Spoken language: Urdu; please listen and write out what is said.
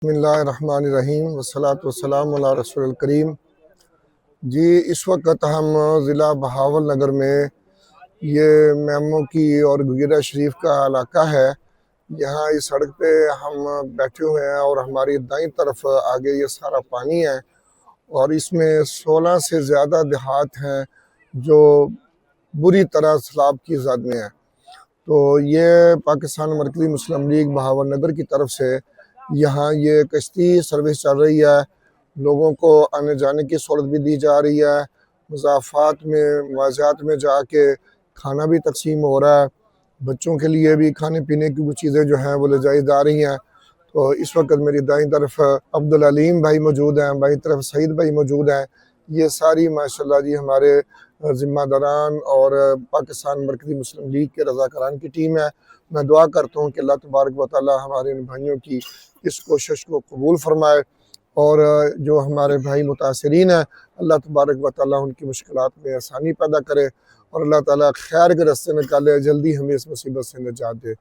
بسم اللہ الرحمن الرحیم والصلاة والسلام علی رسول الکریم۔ جی اس وقت ہم ضلع بہاول نگر میں یہ میمو کی اور گگیرہ شریف کا علاقہ ہے۔ یہاں اس سڑک پہ ہم بیٹھے ہوئے ہیں اور ہماری دائیں طرف آگے یہ سارا پانی ہے اور اس میں 16 سے زیادہ دیہات ہیں جو بری طرح سیلاب کی زد میں ہیں۔ تو یہ پاکستان مرکزی مسلم لیگ بہاول نگر کی طرف سے یہاں یہ کشتی سروس چل رہی ہے، لوگوں کو آنے جانے کی سہولت بھی دی جا رہی ہے، مواضعات میں جا کے کھانا بھی تقسیم ہو رہا ہے، بچوں کے لیے بھی کھانے پینے کی کچھ چیزیں جو ہیں وہ لے جائی جا رہی ہیں۔ تو اس وقت میری دائیں طرف عبدالعلیم بھائی موجود ہیں، بائیں طرف سعید بھائی موجود ہیں۔ یہ ساری ماشاءاللہ جی ہمارے ذمہ داران اور پاکستان مرکزی مسلم لیگ کے رضاکاران کی ٹیم ہے۔ میں دعا کرتا ہوں کہ اللہ تبارک و تعالی ہمارے ان بھائیوں کی اس کوشش کو قبول فرمائے اور جو ہمارے بھائی متاثرین ہیں اللہ تبارک و تعالی ان کی مشکلات میں آسانی پیدا کرے اور اللہ تعالی خیر کے راستے نکالے، جلدی ہمیں اس مصیبت سے نجات دے۔